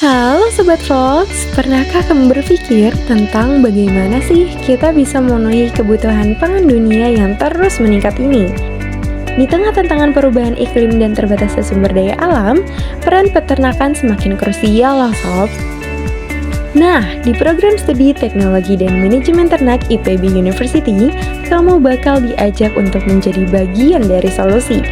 Halo Sobat Fox, pernahkah kamu berpikir tentang bagaimana sih kita bisa memenuhi kebutuhan pangan dunia yang terus meningkat ini? Di tengah tantangan perubahan iklim dan terbatasnya sumber daya alam, peran peternakan semakin krusial loh Sob. Nah, di program studi Teknologi dan Manajemen Ternak IPB University, kamu bakal diajak untuk menjadi bagian dari solusi.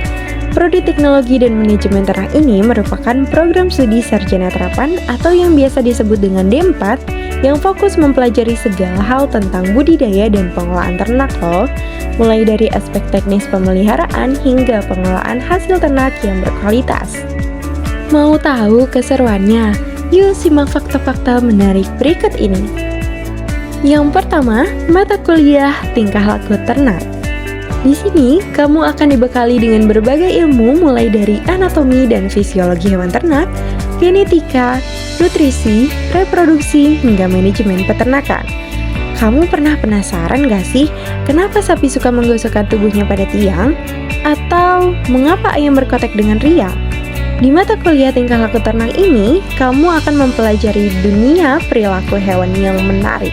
Prodi Teknologi dan Manajemen Ternak ini merupakan program studi sarjana terapan atau yang biasa disebut dengan D4 yang fokus mempelajari segala hal tentang budidaya dan pengelolaan ternak loh, mulai dari aspek teknis pemeliharaan hingga pengelolaan hasil ternak yang berkualitas. Mau tahu keseruannya? Yuk simak fakta-fakta menarik berikut ini. Yang pertama, mata kuliah tingkah laku ternak. Di sini, kamu akan dibekali dengan berbagai ilmu mulai dari anatomi dan fisiologi hewan ternak, genetika, nutrisi, reproduksi, hingga manajemen peternakan. Kamu pernah penasaran gak sih kenapa sapi suka menggosokkan tubuhnya pada tiang? Atau mengapa ayam berkotek dengan riang? Di mata kuliah tingkah laku ternak ini, kamu akan mempelajari dunia perilaku hewan yang menarik.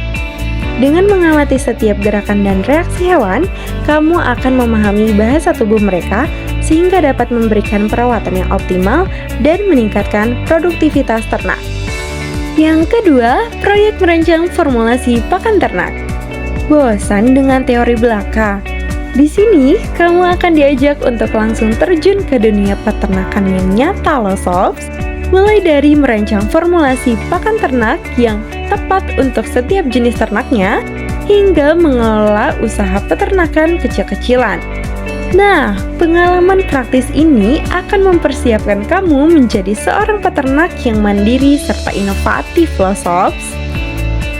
Dengan mengamati setiap gerakan dan reaksi hewan, kamu akan memahami bahasa tubuh mereka sehingga dapat memberikan perawatan yang optimal dan meningkatkan produktivitas ternak. Yang kedua, proyek merancang formulasi pakan ternak. Bosan dengan teori belaka? Di sini, kamu akan diajak untuk langsung terjun ke dunia peternakan yang nyata loh Sobs. Mulai dari merancang formulasi pakan ternak yang tepat untuk setiap jenis ternaknya, hingga mengelola usaha peternakan kecil-kecilan. Nah, pengalaman praktis ini akan mempersiapkan kamu menjadi seorang peternak yang mandiri serta inovatif loh Sobs.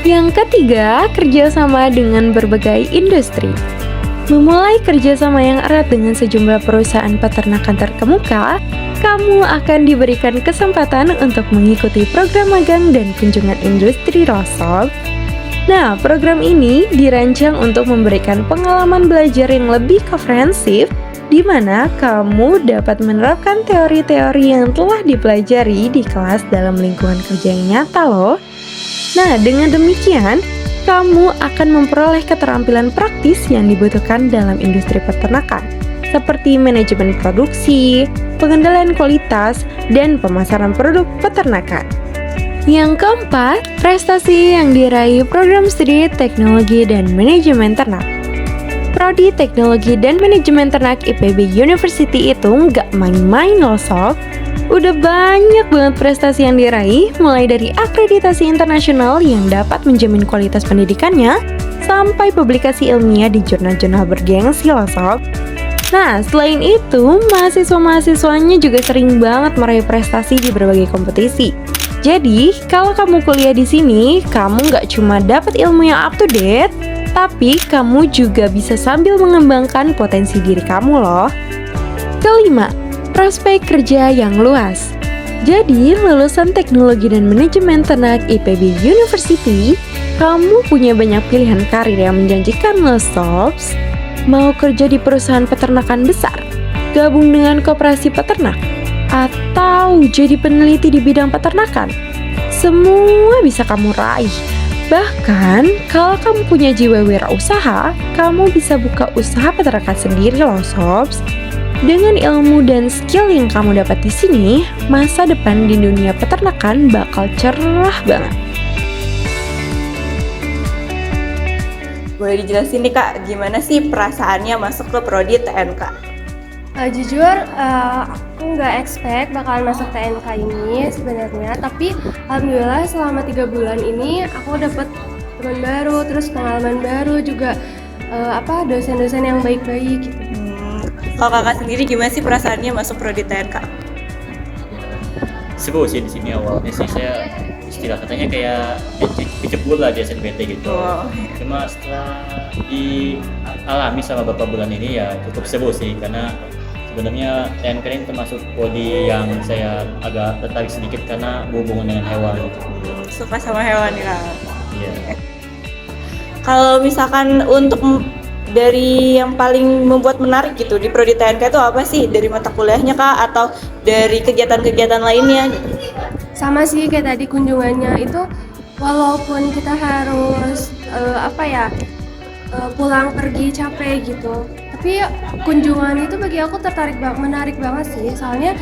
Yang ketiga, kerjasama dengan berbagai industri. Memulai kerjasama yang erat dengan sejumlah perusahaan peternakan terkemuka, kamu akan diberikan kesempatan untuk mengikuti program magang dan kunjungan industri loh Sob. Nah, program ini dirancang untuk memberikan pengalaman belajar yang lebih komprehensif, di mana kamu dapat menerapkan teori-teori yang telah dipelajari di kelas dalam lingkungan kerja yang nyata loh. Nah, dengan demikian, kamu akan memperoleh keterampilan praktis yang dibutuhkan dalam industri peternakan, seperti manajemen produksi, pengendalian kualitas, dan pemasaran produk peternakan. Yang keempat, prestasi yang diraih program studi Teknologi dan Manajemen Ternak. Prodi Teknologi dan Manajemen Ternak IPB University itu nggak main-main loh Sob. Udah banyak banget prestasi yang diraih, mulai dari akreditasi internasional yang dapat menjamin kualitas pendidikannya, sampai publikasi ilmiah di jurnal-jurnal bergengsi loh Sob. Nah, selain itu, mahasiswa-mahasiswanya juga sering banget meraih prestasi di berbagai kompetisi. Jadi, kalau kamu kuliah di sini, kamu nggak cuma dapat ilmu yang up to date, tapi kamu juga bisa sambil mengembangkan potensi diri kamu loh. Kelima, prospek kerja yang luas. Jadi, lulusan Teknologi dan Manajemen Ternak IPB University, kamu punya banyak pilihan karir yang menjanjikan loh Sobs. Mau kerja di perusahaan peternakan besar, gabung dengan koperasi peternak, atau jadi peneliti di bidang peternakan, semua bisa kamu raih. Bahkan, kalau kamu punya jiwa wirausaha, kamu bisa buka usaha peternakan sendiri loh Sobs. Dengan ilmu dan skill yang kamu dapat di sini, masa depan di dunia peternakan bakal cerah banget. Boleh dijelasin nih Kak, gimana sih perasaannya masuk ke Prodi TNK? Jujur, aku nggak expect bakalan masuk TNK ini sebenarnya, tapi alhamdulillah selama 3 bulan ini aku dapet teman baru, terus pengalaman baru juga, dosen-dosen yang baik-baik gitu. Kalau Kakak sendiri gimana sih perasaannya masuk Prodi TNK? Seru sih di sini awalnya sih saya istilah katanya kayak kecebur lah di SNBT gitu. Cuma setelah dialami sama beberapa bulan ini ya cukup seru sih, karena sebenarnya TNK ini termasuk prodi yang saya agak tertarik sedikit karena berhubungan dengan hewan gitu. Suka sama hewan ya? Iya. Kalau misalkan untuk dari yang paling membuat menarik gitu di Prodi TNK itu apa sih? Dari mata kuliahnya Kak atau dari kegiatan-kegiatan lainnya? sama sih kayak tadi kunjungannya itu, walaupun kita harus pulang pergi capek gitu, tapi kunjungan itu bagi aku menarik banget sih, soalnya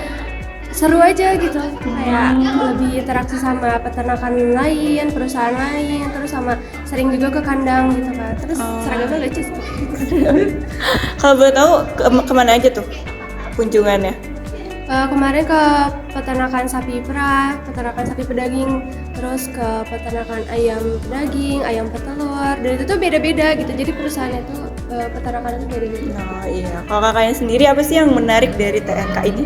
seru aja gitu, kayak lebih interaksi sama peternakan lain, perusahaan lain, terus sama sering juga ke kandang gitu kan, terus seragamnya lucu sih. Kalau boleh tahu kemana aja tuh kunjungannya? Kemarin ke peternakan sapi perah, peternakan sapi pedaging, terus ke peternakan ayam pedaging, ayam petelur, dan itu tuh beda-beda gitu, jadi perusahaannya tuh peternakan itu beda-beda. Oh iya, kalau kakaknya sendiri apa sih yang menarik dari TNK ini?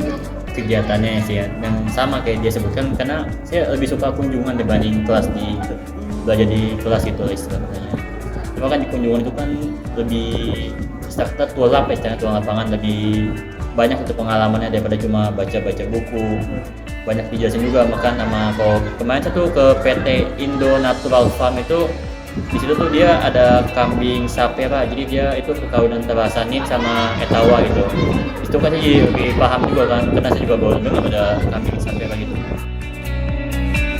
Kegiatannya sih ya, yang sama kayak dia sebutkan, karena saya lebih suka kunjungan dibanding belajar di kelas itu istilahnya. Cuma kan di kunjungan itu kan lebih kita tulang lapangan, lebih banyak itu pengalamannya daripada cuma baca-baca buku. Banyak dijelasin juga, makan sama kalau kemarin tuh ke PT Indo Natural Farm itu, di situ tuh dia ada kambing sapera, jadi dia itu perkawinan antara Sanin sama Etawa gitu. Itu kan jadi lebih paham juga kan, karena saya juga baru dengar ada kambing sapera gitu.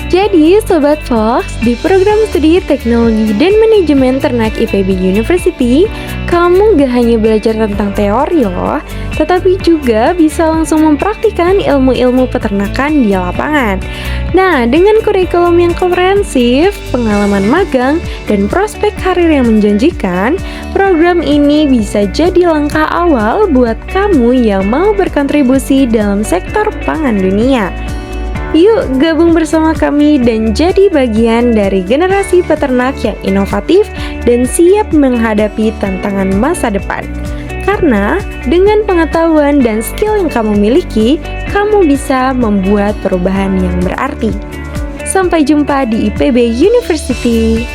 Jadi, Sobat Fox, di program studi Teknologi dan Manajemen Ternak IPB University, kamu gak hanya belajar tentang teori loh, tetapi juga bisa langsung mempraktikkan ilmu-ilmu peternakan di lapangan. Nah, dengan kurikulum yang komprehensif, pengalaman magang, dan prospek karir yang menjanjikan, program ini bisa jadi langkah awal buat kamu yang mau berkontribusi dalam sektor pangan dunia. Yuk gabung bersama kami dan jadi bagian dari generasi peternak yang inovatif dan siap menghadapi tantangan masa depan. Karena dengan pengetahuan dan skill yang kamu miliki, kamu bisa membuat perubahan yang berarti. Sampai jumpa di IPB University.